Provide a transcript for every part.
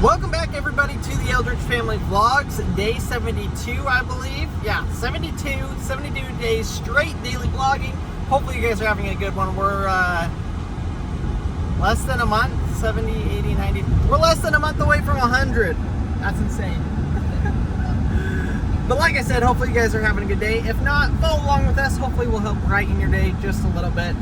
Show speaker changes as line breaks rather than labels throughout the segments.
Welcome back, everybody, to the Eldredge Family Vlogs, day 72, I believe. Yeah, 72 days straight daily vlogging. Hopefully you guys are having a good one. We're less than a month, 70, 80, 90. We're less than a month away from 100. That's insane. But like I said, hopefully you guys are having a good day. If not, follow along with us. Hopefully we'll help brighten your day just a little bit.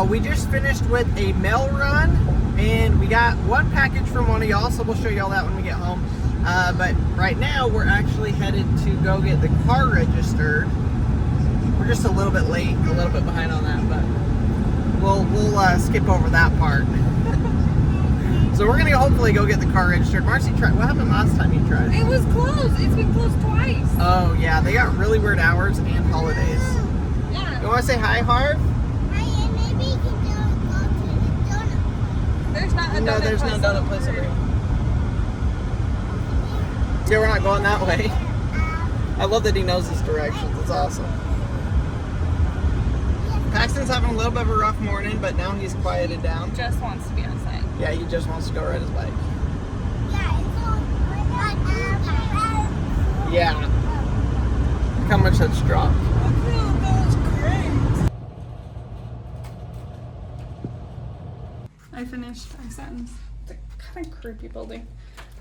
We just finished with a mail run, and we got one package from one of y'all, so we'll show y'all that when we get home. But right now, we're actually headed to go get the car registered. We're just a little bit late, a little bit behind on that, but we'll skip over that part. So we're gonna hopefully go get the car registered. Marcy tried. What happened last time you tried?
It was closed. It's been closed twice.
Oh yeah, they got really weird hours and holidays.
Yeah.
You want to say hi, Harv?
Hi, and maybe you can go to the donut.
There's not a donut
No, there's
place.
no donut place over here. Yeah, we're not going that way. I love that he knows his directions. It's awesome. Paxton's having a little bit of a rough morning, but now he's quieted down.
Just wants to be outside.
Yeah, he just wants to go ride his bike.
Yeah, it's all
Yeah. Look how much that's dropped.
Okay, that was great. I finished. I sat in the kind of creepy building.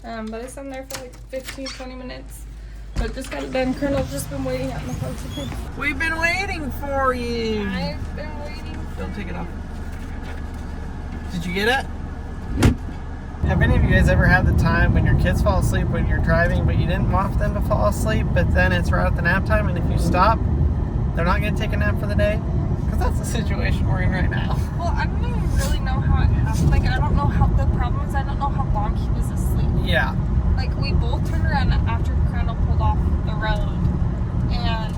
But I sat in there for like 15-20 minutes. But just got it done. Colonel's just been waiting out in the car.
We've been waiting for you.
I've been waiting.
Don't take it off. Did you get it? Have any of you guys ever had the time when your kids fall asleep when you're driving, but you didn't want them to fall asleep, but then it's right at the nap time, and if you stop, they're not going to take a nap for the day? Because that's the situation we're in right now.
Well, I don't even really know how it happened. Like, I don't know how the problem is. I don't know how long he was asleep.
Yeah.
Like, we both turned around after Colonel pulled off the road, and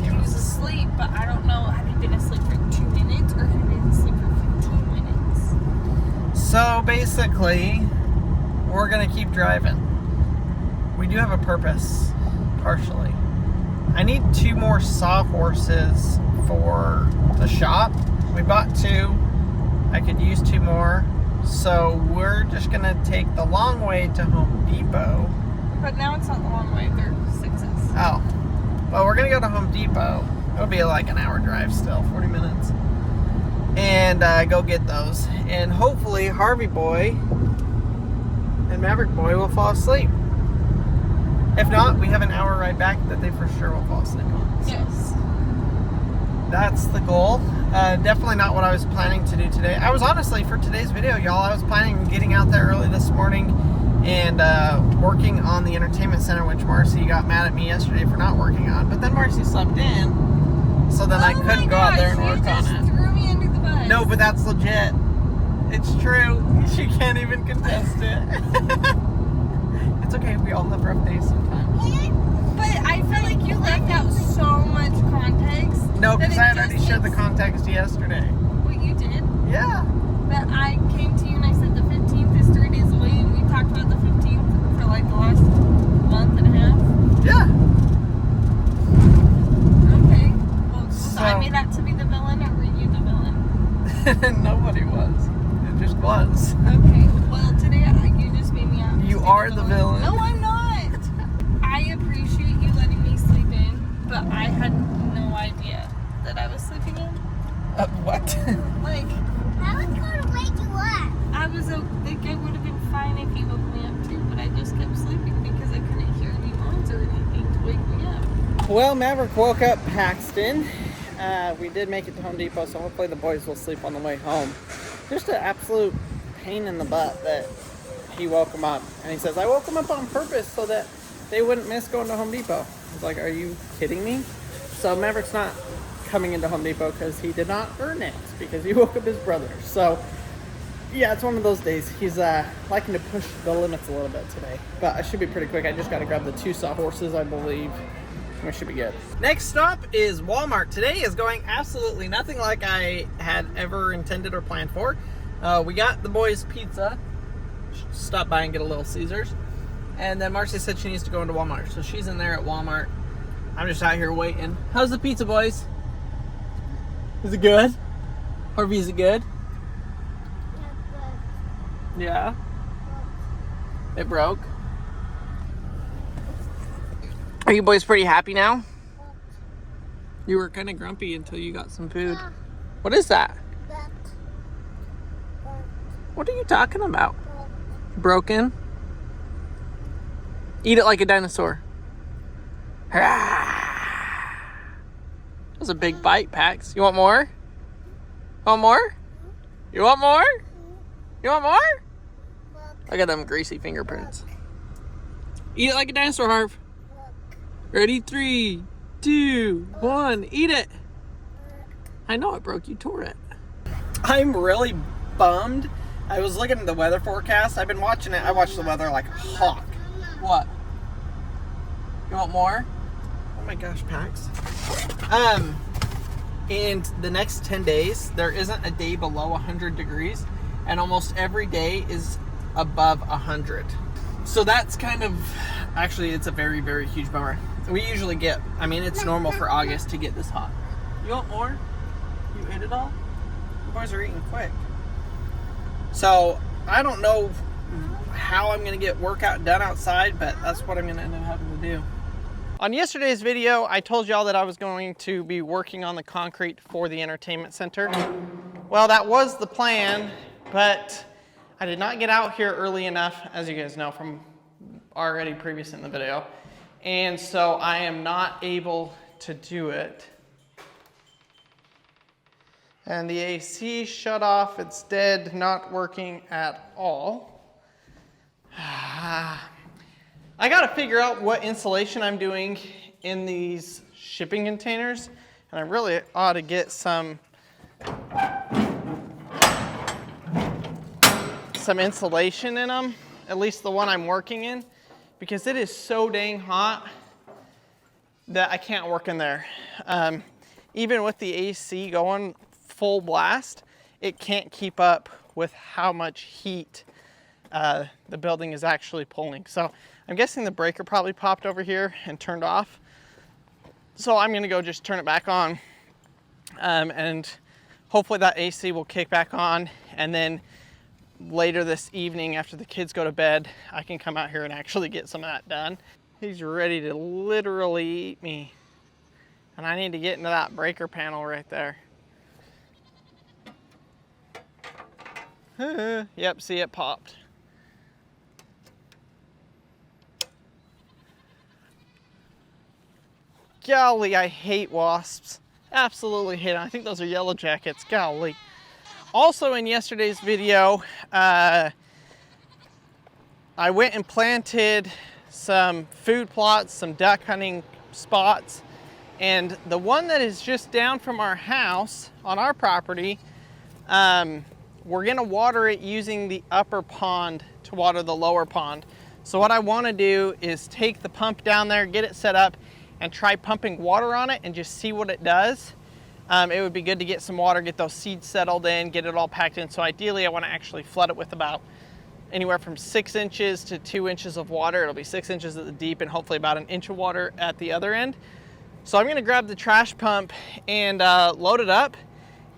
he was asleep, but I don't know, had he been asleep for 2 minutes, or had he been asleep for 15 minutes?
So basically, we're going to keep driving. We do have a purpose, partially. I need 2 more sawhorses for the shop. We bought 2. I could use 2 more. So we're just going to take the long way to Home Depot.
But now it's not the long way, they're 6s.
Oh. Well, we're going to go to Home Depot. It'll be like an hour drive still, 40 minutes. And go get those. And hopefully Harvey Boy and Maverick Boy will fall asleep. If not, we have an hour ride back that they for sure will fall asleep on. So
Yes.
that's the goal. Definitely not what I was planning to do today. I was honestly, for today's video, y'all, I was planning on getting out there early this morning and working on the entertainment center, which Marcy got mad at me yesterday for not working on. But then Marcy slept in, so then I couldn't go out there and work on it.
Threw me under the bus.
No, but that's legit. It's true. She can't even contest it. It's okay. We all have rough days sometimes.
But I felt like you left out so much context.
No, because
that
I
it
had already
just
shared the
makes-
context yesterday.
What you did?
Yeah.
That I came to you and I said the 15th is 3 days away, and we talked about the 15th for like the last month and a half.
Yeah.
Okay. Well, was
So-
I made out to be the villain, or were you the villain?
Nobody was. It just was.
Okay. Well, today you just made me out. to
You
be
are the villain.
No, I'm not. I appreciate you letting me sleep in, but I had no idea that I was sleeping in.
What?
Like,
I was going to wake you up.
I was like, it would have been fine if you woke me up too, but I just kept sleeping because I couldn't hear any moans or anything to wake me up.
Well, Maverick woke up Paxton. We did make it to Home Depot, so hopefully the boys will sleep on the way home. Just an absolute pain in the butt that he woke him up. And he says, I woke him up on purpose so that they wouldn't miss going to Home Depot. I was like, are you kidding me? So Maverick's not coming into Home Depot because he did not earn it, because he woke up his brother. So yeah, it's one of those days. He's liking to push the limits a little bit today, but I should be pretty quick. I just got to grab the 2 sawhorses, I believe. We should be good. Next stop is Walmart. Today is going absolutely nothing like I had ever intended or planned for. We got the boys pizza. Stop by and get a Little Caesars. And then Marcy said she needs to go into Walmart. So she's in there at Walmart. I'm just out here waiting. How's the pizza, boys? Is it good? Harvey, is it good? Yeah. It broke. Are you boys pretty happy now? You were kind of grumpy until you got some food. What is that? What are you talking about? Broken? Eat it like a dinosaur. That was a big bite, Pax. You want more? Want more? You want more? You want more? Look at them greasy fingerprints. Eat it like a dinosaur, Harv. Ready? 3, 2, 1. Eat it. I know it broke. You tore it. I'm really bummed. I was looking at the weather forecast. I've been watching it. I watch the weather like a hawk. What? You want more? Oh my gosh, Pax. And the next 10 days, there isn't a day below 100 degrees, and almost every day is above 100. So that's kind of, actually, it's a very, very huge bummer. We usually get, I mean, it's normal for August to get this hot. You want more? You ate it all? The boys are eating quick. So I don't know how I'm going to get workout done outside, but that's what I'm going to end up having to do. On yesterday's video, I told y'all that I was going to be working on the concrete for the entertainment center. Well, that was the plan, but I did not get out here early enough, as you guys know from already previous in the video. And so I am not able to do it. And the AC shut off, it's dead, not working at all. I gotta figure out what insulation I'm doing in these shipping containers, and I really ought to get some insulation in them, at least the one I'm working in, because it is so dang hot that I can't work in there. Even with the AC going full blast, it can't keep up with how much heat the building is actually pulling. So I'm guessing the breaker probably popped over here and turned off. So I'm gonna go just turn it back on, and hopefully that AC will kick back on, and then later this evening after the kids go to bed, I can come out here and actually get some of that done. He's ready to literally eat me, and I need to get into that breaker panel right there. Yep, see, it popped. Golly, I hate wasps. Absolutely hate them. I think those are yellow jackets. Golly. Also in yesterday's video, I went and planted some food plots, some duck hunting spots, and the one that is just down from our house on our property, we're gonna water it using the upper pond to water the lower pond. So what I wanna do is take the pump down there, get it set up, and try pumping water on it and just see what it does. It would be good to get some water, get those seeds settled in, get it all packed in. So ideally I wanna actually flood it with about anywhere from 6 inches to 2 inches of water. It'll be 6 inches at the deep and hopefully about 1 inch of water at the other end. So I'm gonna grab the trash pump and load it up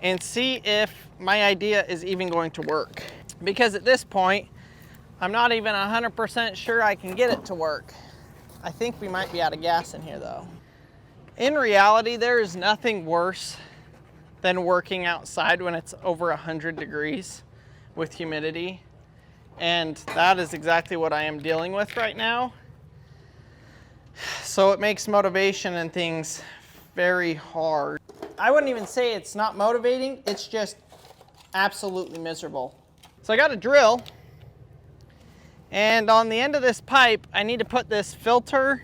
and see if my idea is even going to work. Because at this point, I'm not even 100% sure I can get it to work. I think we might be out of gas in here though. In reality, there is nothing worse than working outside when it's over 100 degrees with humidity. And that is exactly what I am dealing with right now. So it makes motivation and things very hard. I wouldn't even say it's not motivating, it's just absolutely miserable. So I got a drill, and on the end of this pipe, I need to put this filter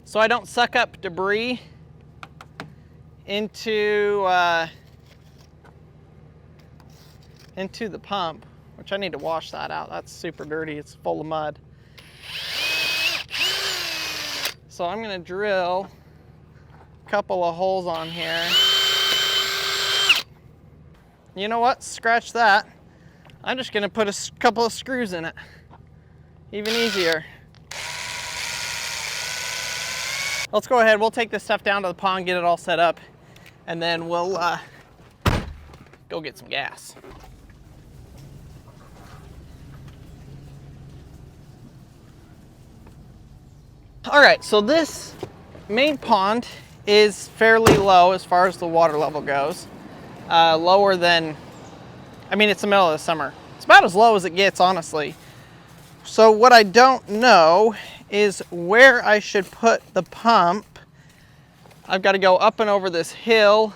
so I don't suck up debris into the pump, which I need to wash that out. That's super dirty, it's full of mud. So I'm gonna drill a couple of holes on here. You know what, scratch that. I'm just gonna put a couple of screws in it. Even easier. Let's go ahead, we'll take this stuff down to the pond, get it all set up, and then we'll go get some gas. All right, so this main pond is fairly low as far as the water level goes. Lower than, I mean, it's the middle of the summer. It's about as low as it gets, honestly. So what I don't know is where I should put the pump. I've got to go up and over this hill.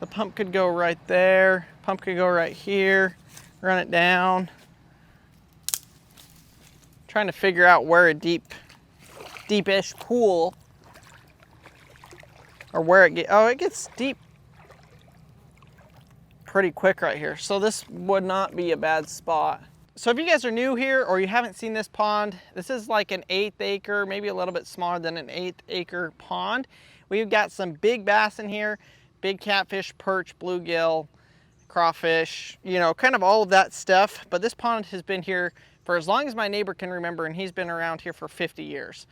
The pump could go right there. Pump could go right here. Run it down. Trying to figure out where a deepish pool, or where it gets deep pretty quick right here. So this would not be a bad spot. So if you guys are new here or you haven't seen this pond, this is like an 1/8 acre, maybe a little bit smaller than an 1/8 acre pond. We've got some big bass in here, big catfish, perch, bluegill, crawfish, you know, kind of all of that stuff. But this pond has been here for as long as my neighbor can remember, and he's been around here for 50 years.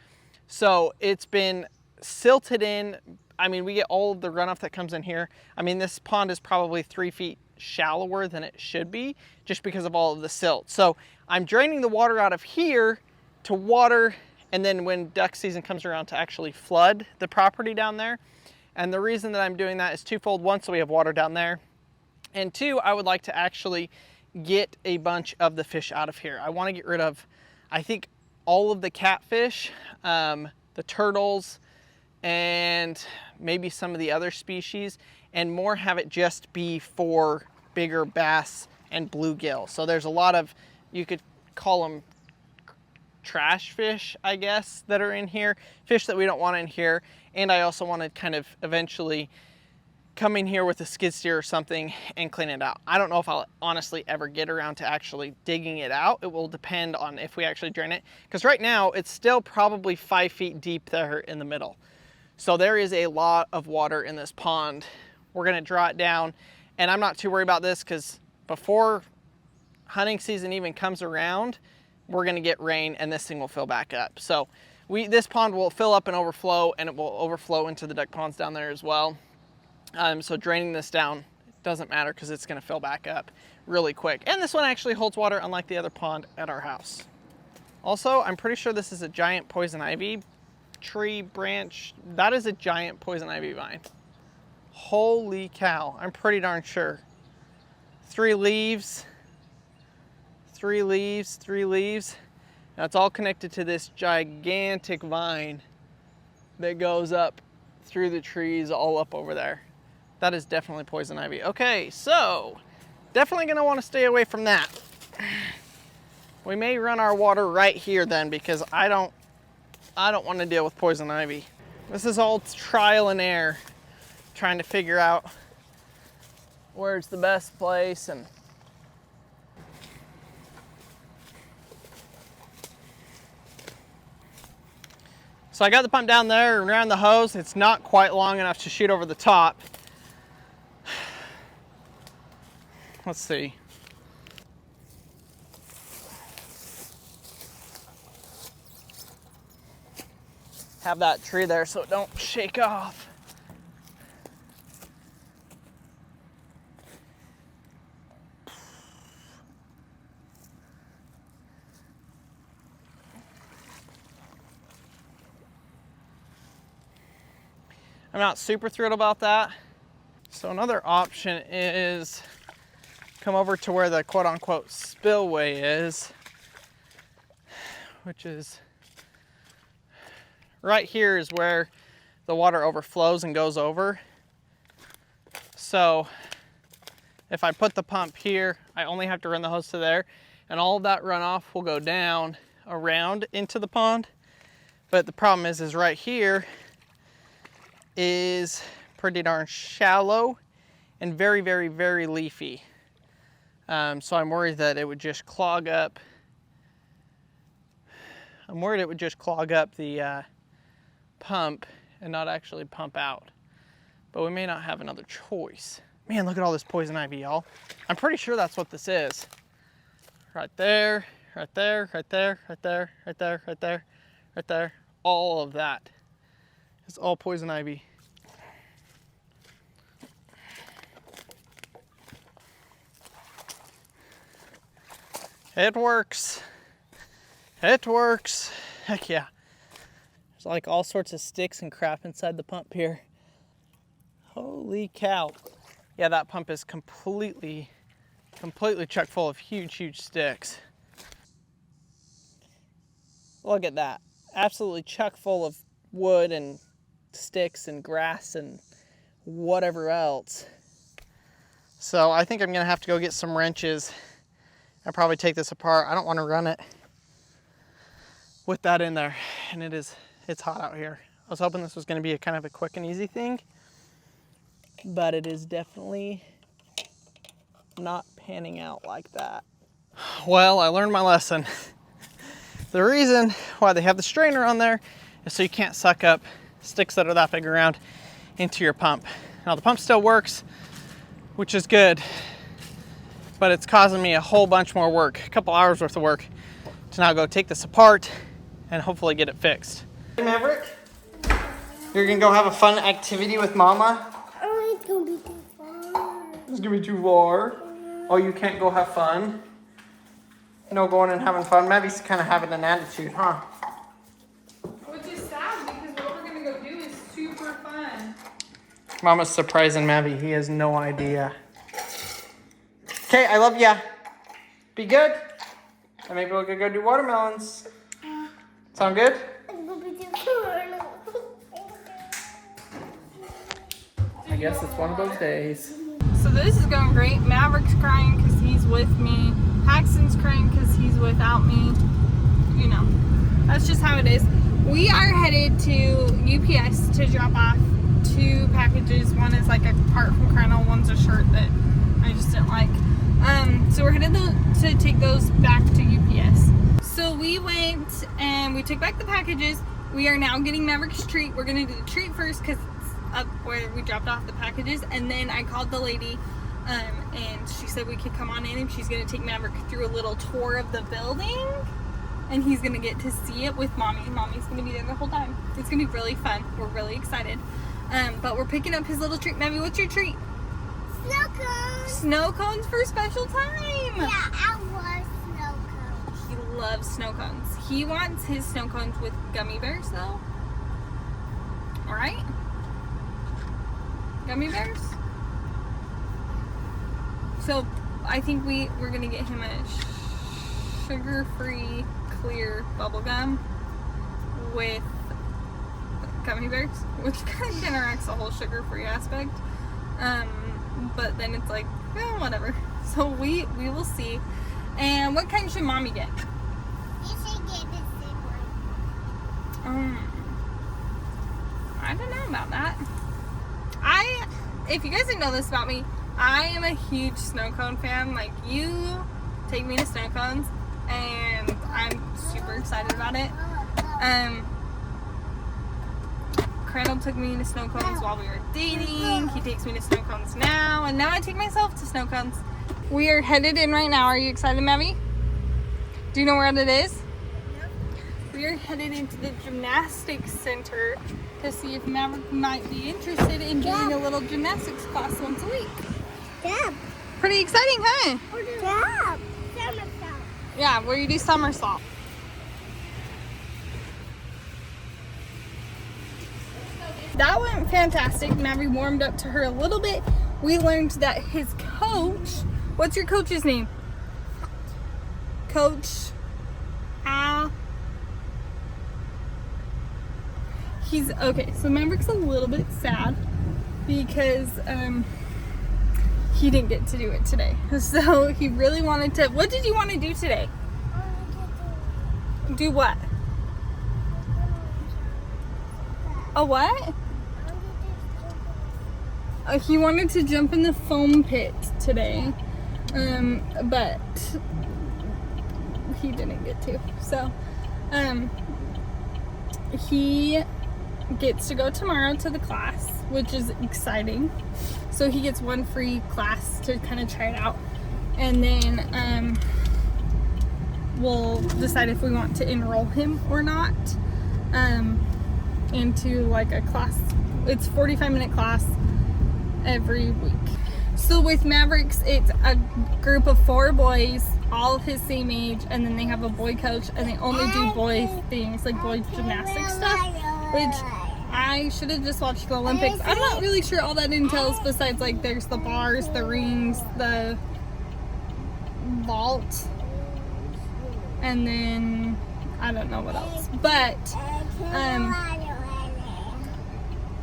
So it's been silted in. I mean, we get all of the runoff that comes in here. I mean, this pond is probably 3 feet shallower than it should be just because of all of the silt. So I'm draining the water out of here to water, and then when duck season comes around, to actually flood the property down there. And the reason that I'm doing that is twofold. One, so we have water down there. And two, I would like to actually get a bunch of the fish out of here. I want to get rid of, I think, all of the catfish, the turtles, and maybe some of the other species, and more have it just be for bigger bass and bluegill. So there's a lot of, you could call them trash fish, I guess, that are in here, fish that we don't want in here. And I also want to kind of eventually come in here with a skid steer or something and clean it out. I don't know if I'll honestly ever get around to actually digging it out. It will depend on if we actually drain it, because right now it's still probably 5 feet deep there in the middle. So there is a lot of water in this pond. We're gonna draw it down, and I'm not too worried about this because before hunting season even comes around, we're gonna get rain and this thing will fill back up. So this pond will fill up and overflow, and it will overflow into the duck ponds down there as well. So draining this down doesn't matter because it's gonna fill back up really quick. And this one actually holds water, unlike the other pond at our house. Also, I'm pretty sure this is a giant poison ivy tree branch. That is a giant poison ivy vine. Holy cow, I'm pretty darn sure. 3 leaves, 3 leaves, 3 leaves. Now it's all connected to this gigantic vine that goes up through the trees all up over there. That is definitely poison ivy. Okay, so definitely gonna want to stay away from that. We may run our water right here then, because I don't want to deal with poison ivy. This is all trial and error, trying to figure out where's the best place. And so I got the pump down there and ran the hose. It's not quite long enough to shoot over the top. Let's see. Have that tree there so it don't shake off. I'm not super thrilled about that. So another option is come over to where the quote-unquote spillway is, which is right here is where the water overflows and goes over. So if I put the pump here, I only have to run the hose to there, and all of that runoff will go down around into the pond. But the problem is right here is pretty darn shallow and very, very, very leafy. So I'm worried that it would just clog up. I'm worried it would just clog up the pump and not actually pump out. But we may not have another choice. Man, look at all this poison ivy, y'all. I'm pretty sure that's what this is. Right there, right there, right there, right there, right there, right there, right there. All of that is all poison ivy. It works. It works. Heck yeah. There's like all sorts of sticks and crap inside the pump here. Holy cow. Yeah, that pump is completely chock full of huge sticks. Look at that. Absolutely chock full of wood and sticks and grass and whatever else. So I think I'm gonna have to go get some wrenches and probably take this apart. I don't want to run it with that in there, and it's hot out here. I was hoping this was gonna be a kind of a quick and easy thing, but it is definitely not panning out like that. Well, I learned my lesson. The reason why they have the strainer on there is so you can't suck up sticks that are that big around into your pump. Now the pump still works, which is good, but it's causing me a whole bunch more work, a couple hours worth of work, to now go take this apart and hopefully get it fixed. Hey Maverick, you're gonna go have a fun activity with Mama?
Oh, it's gonna be too far.
It's gonna be too far. Oh, you can't go have fun? No going and having fun? Mavi's kind of having an attitude, huh?
Which is sad because what we're gonna go do is super fun.
Mama's surprising Mavi. He has no idea. Okay, I love ya. Be good. And maybe we'll go do watermelons. Sound good?
It's gonna be too far.
I guess it's one of those days.
So this is going great. Maverick's crying because he's with me. Paxton's crying because he's without me. You know, that's just how it is. We are headed to UPS to drop off 2 packages. One is like a part from Crandall. One's a shirt that I just didn't like. So we're headed to take those back to UPS. So we went and we took back the packages. We are now getting Maverick's treat. We're gonna do the treat first because it's up where we dropped off the packages. And then I called the lady and she said we could come on in and she's gonna take Maverick through a little tour of the building. And he's gonna get to see it with Mommy. Mommy's gonna be there the whole time. It's gonna be really fun. We're really excited. But we're picking up his little treat. Mavi, what's your treat?
Snow cones.
Snow cones for a special time.
Yeah, I love snow cones.
He loves snow cones. He wants his snow cones with gummy bears though. Alright? Gummy bears? So I think we're gonna get him a sugar-free clear bubble gum with gummy bears, which kind of counteracts the whole sugar-free aspect. But then it's like, whatever. So we will see. And what kind should Mommy get?
You should get the same one.
I don't know about that. If you guys didn't know this about me, I am a huge snow cone fan. Like, you take me to snow cones and I'm super excited about it. Crandall took me to snow cones while we were dating. He takes me to snow cones now, and now I take myself to snow cones. We are headed in right now. Are you excited, Mavi? Do you know where it is? We are headed into the gymnastics center to see if Maverick might be interested in doing a little gymnastics class once a week.
Dab.
Pretty exciting, huh?
Dab. Somersault.
Yeah, where you do somersault. That went fantastic. Mavi warmed up to her a little bit. We learned that his coach, what's your coach's name? Coach Al. He's okay. So Maverick's a little bit sad because he didn't get to do it today. So he really wanted to. What did you want to do today? Do what? A what? He wanted to jump in the foam pit today, but he didn't get to. So, he gets to go tomorrow to the class, which is exciting. So he gets one free class to kind of try it out, and then we'll decide if we want to enroll him or not into like a class. It's a 45-minute class every week. So with Mavericks, it's a group of 4 boys, all of his same age, and then they have a boy coach, and they only do boy things, like boy gymnastics stuff. which I should have just watched the Olympics. I'm not really sure all that entails besides like there's the bars, the rings, the vault, and then I don't know what else. But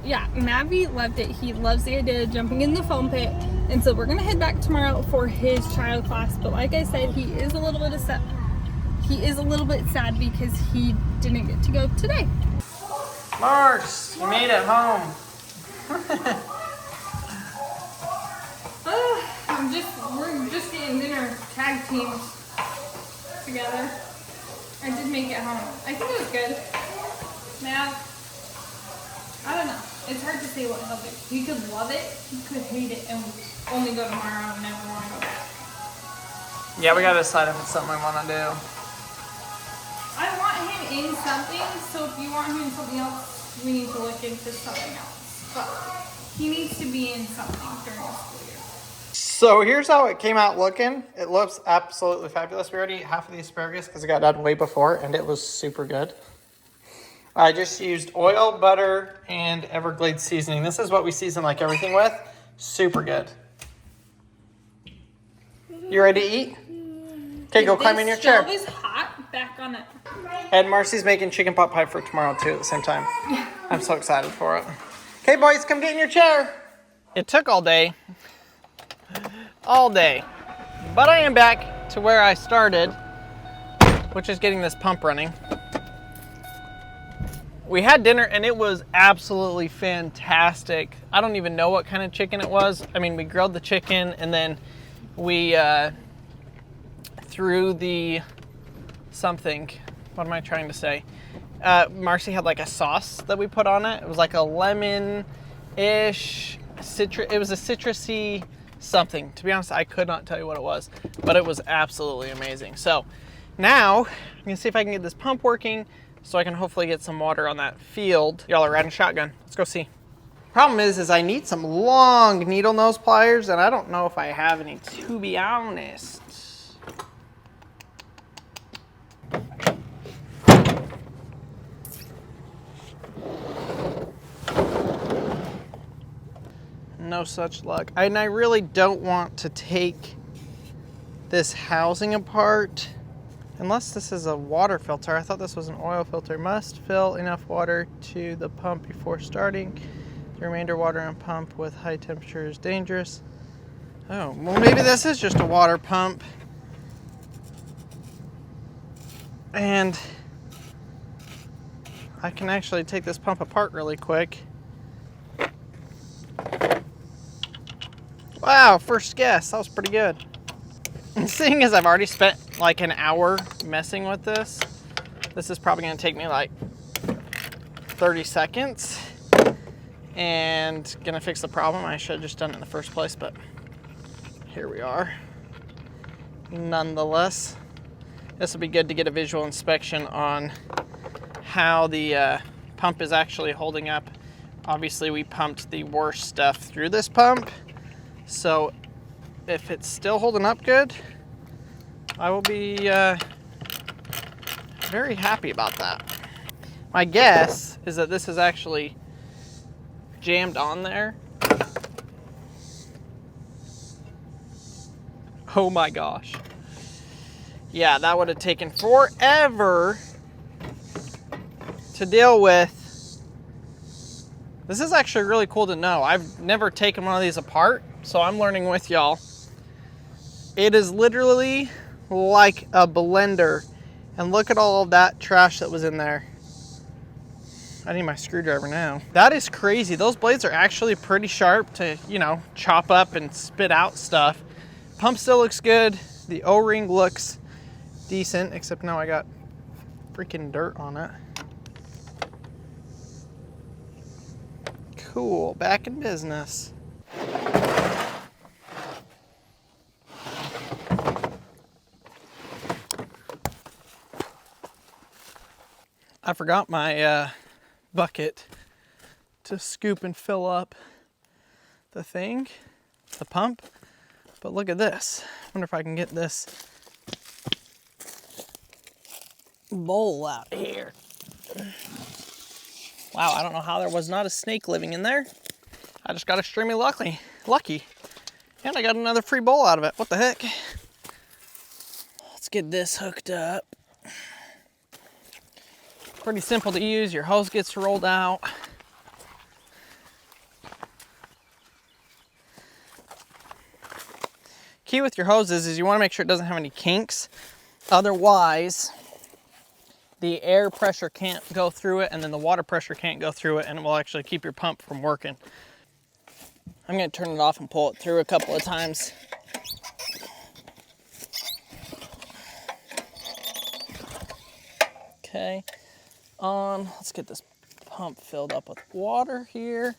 yeah, Mavi loved it. He loves the idea of jumping in the foam pit. And so we're gonna head back tomorrow for his trial class. But like I said, he is a little bit sad because he didn't get to go today.
Mars, you made it home.
We're just getting dinner tag teams together. I did make it home. I think it was good. Now, I don't know. It's hard to say what he'll do. He could love it, he could hate it, and only go tomorrow and never want to go back.
Yeah, we gotta decide if it's something I want to do.
I want him in something, so if you want him in something else, we need to look into something else. But he needs to be in something during the school year.
So here's how it came out looking. It looks absolutely fabulous. We already ate half of the asparagus because it got done way before, and it was super good. I just used oil, butter, and Everglades seasoning. This is what we season like everything with. Super good. You ready to eat? Okay, go climb in your chair.
This stove is hot. Back on it.
And Marcy's making chicken pot pie for tomorrow too at the same time. I'm so excited for it. Okay, boys, come get in your chair. It took all day. All day. But I am back to where I started, which is getting this pump running. We had dinner and it was absolutely fantastic. I don't even know what kind of chicken it was. I mean, we grilled the chicken and then we threw the something. What am I trying to say? Marcy had like a sauce that we put on it. It was like a lemon-ish, it was a citrusy something. To be honest, I could not tell you what it was, but it was absolutely amazing. So now I'm gonna see if I can get this pump working so I can hopefully get some water on that field. Y'all are riding shotgun. Let's go see. Problem is I need some long needle nose pliers and I don't know if I have any, to be honest. No such luck. And I really don't want to take this housing apart unless this is a water filter. I thought this was an oil filter. Must fill enough water to the pump before starting. The remainder water on pump with high temperature is dangerous. Oh, well maybe this is just a water pump. And I can actually take this pump apart really quick. Wow, first guess. That was pretty good. And seeing as I've already spent like an hour messing with this, this is probably going to take me like 30 seconds. And going to fix the problem. I should have just done it in the first place, but here we are. Nonetheless, this will be good to get a visual inspection on how the pump is actually holding up. Obviously, we pumped the worst stuff through this pump. So if it's still holding up good, I will be very happy about that. My guess is that this is actually jammed on there. Oh my gosh. Yeah, that would have taken forever to deal with. This is actually really cool to know. I've never taken one of these apart, so I'm learning with y'all. It is literally like a blender. And look at all of that trash that was in there. I need my screwdriver now. That is crazy. Those blades are actually pretty sharp to, you know, chop up and spit out stuff. Pump still looks good. The O-ring looks decent, except now I got freaking dirt on it. Cool, back in business. I forgot my bucket to scoop and fill up the thing, the pump. But look at this. I wonder if I can get this bowl out here. Wow, I don't know how there was not a snake living in there. I just got extremely lucky. And I got another free bowl out of it. What the heck? Let's get this hooked up. Pretty simple to use. Your hose gets rolled out. Key with your hoses is you want to make sure it doesn't have any kinks. Otherwise, the air pressure can't go through it, and then the water pressure can't go through it, and it will actually keep your pump from working. I'm going to turn it off and pull it through a couple of times. Okay, on. Let's get this pump filled up with water here.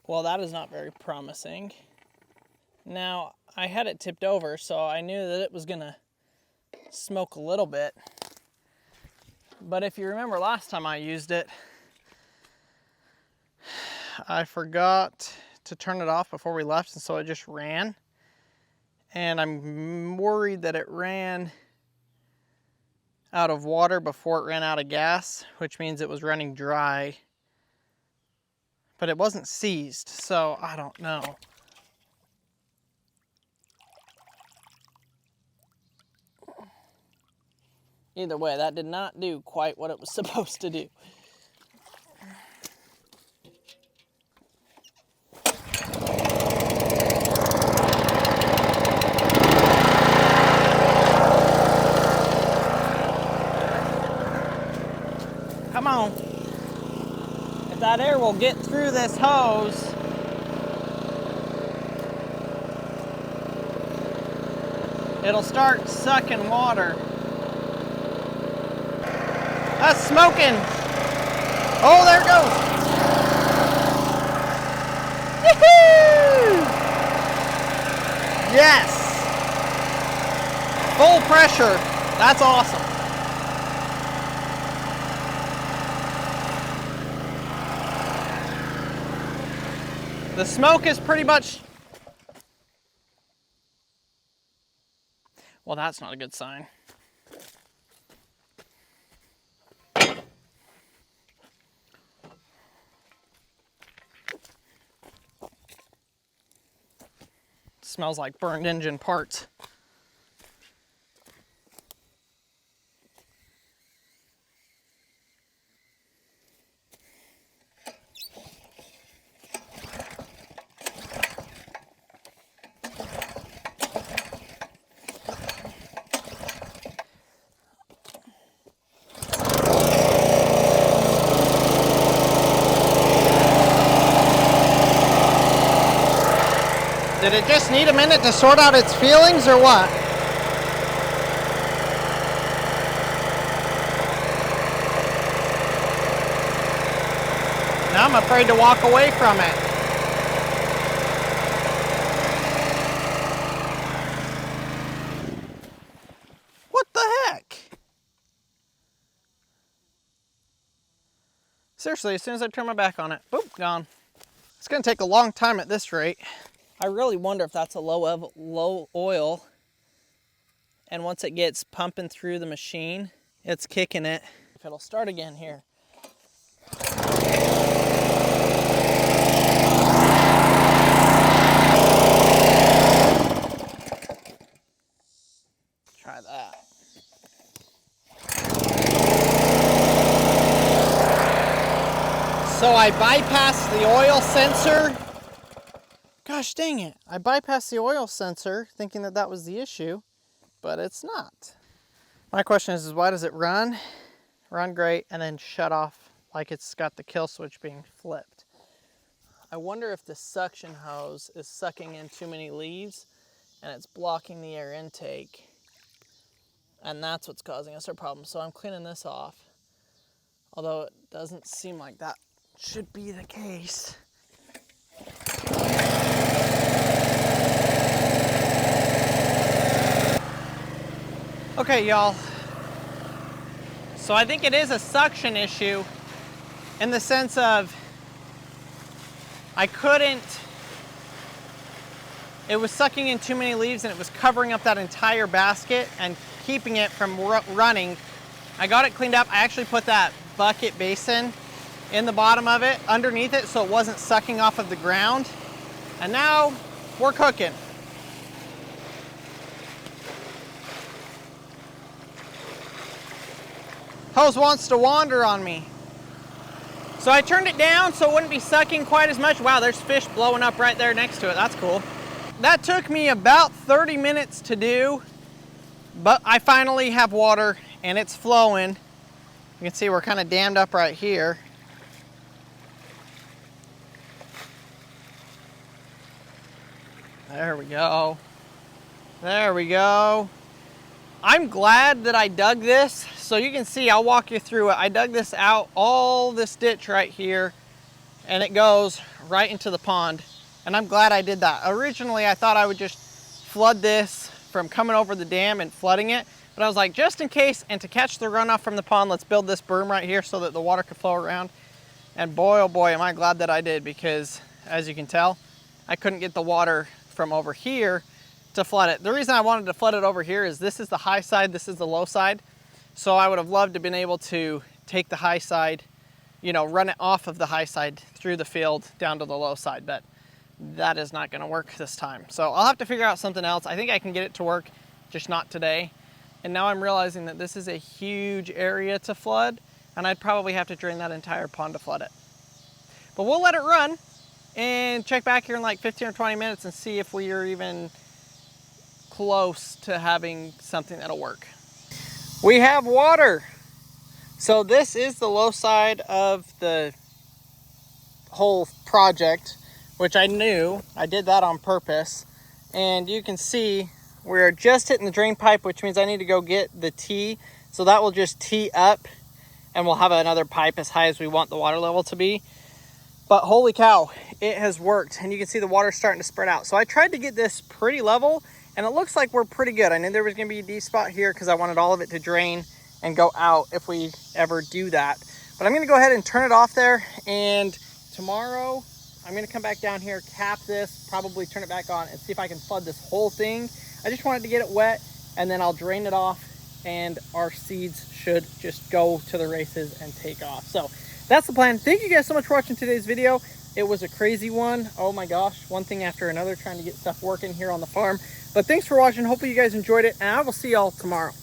Well, that is not very promising. Now, I had it tipped over, so I knew that it was gonna smoke a little bit. But if you remember last time I used it, I forgot to turn it off before we left, and so it just ran. And I'm worried that it ran out of water before it ran out of gas, which means it was running dry. But it wasn't seized, so I don't know. Either way, that did not do quite what it was supposed to do. Come on. If that air will get through this hose, it'll start sucking water. That's smoking. Oh, there it goes. Woo-hoo! Yes. Full pressure. That's awesome. The smoke is pretty much... Well, that's not a good sign. Smells like burned engine parts. Did it just need a minute to sort out its feelings or what? Now I'm afraid to walk away from it. What the heck? Seriously, as soon as I turn my back on it, boop, gone. It's gonna take a long time at this rate. I really wonder if that's a low oil, and once it gets pumping through the machine, it's kicking it. If it'll start again here. Try that. So I bypassed the oil sensor. Gosh dang it. I bypassed the oil sensor thinking that that was the issue, but it's not. My question is why does it run great, and then shut off like it's got the kill switch being flipped? I wonder if the suction hose is sucking in too many leaves and it's blocking the air intake And that's what's causing us our problem. So I'm cleaning this off. Although it doesn't seem like that should be the case. Okay, y'all. So I think it is a suction issue in the sense of it was sucking in too many leaves and it was covering up that entire basket and keeping it from running. I got it cleaned up. I actually put that bucket basin in the bottom of it, underneath it, so it wasn't sucking off of the ground. And now we're cooking. Hose wants to wander on me. So I turned it down so it wouldn't be sucking quite as much. Wow, there's fish blowing up right there next to it. That's cool. That took me about 30 minutes to do, but I finally have water and it's flowing. You can see we're kind of dammed up right here. There we go. There we go. I'm glad that I dug this. So you can see, I'll walk you through it. I dug this out, all this ditch right here, and it goes right into the pond. And I'm glad I did that. Originally, I thought I would just flood this from coming over the dam and flooding it. But I was like, just in case, and to catch the runoff from the pond, let's build this berm right here so that the water could flow around. And boy, oh boy, am I glad that I did, because as you can tell, I couldn't get the water from over here to flood it. The reason I wanted to flood it over here is this is the high side, this is the low side. So I would have loved to have been able to take the high side, you know, run it off of the high side through the field down to the low side, but that is not gonna work this time. So I'll have to figure out something else. I think I can get it to work, just not today. And now I'm realizing that this is a huge area to flood, and I'd probably have to drain that entire pond to flood it. But we'll let it run and check back here in like 15 or 20 minutes and see if we are even close to having something that'll work. We have water. So this is the low side of the whole project, which I knew. I did that on purpose. And you can see we're just hitting the drain pipe, which means I need to go get the tee. So that will just tee up and we'll have another pipe as high as we want the water level to be. But holy cow, it has worked. And you can see the water starting to spread out. So I tried to get this pretty level, and it looks like we're pretty good. I knew there was gonna be a deep spot here because I wanted all of it to drain and go out if we ever do that. But I'm gonna go ahead and turn it off there, and tomorrow I'm gonna come back down here, cap this, probably turn it back on, and see if I can flood this whole thing. I just wanted to get it wet, and then I'll drain it off, and our seeds should just go to the races and take off. So that's the plan. Thank you guys so much for watching today's video. It was a crazy one. Oh my gosh, one thing after another, trying to get stuff working here on the farm. But thanks for watching. Hopefully you guys enjoyed it, and I will see y'all tomorrow.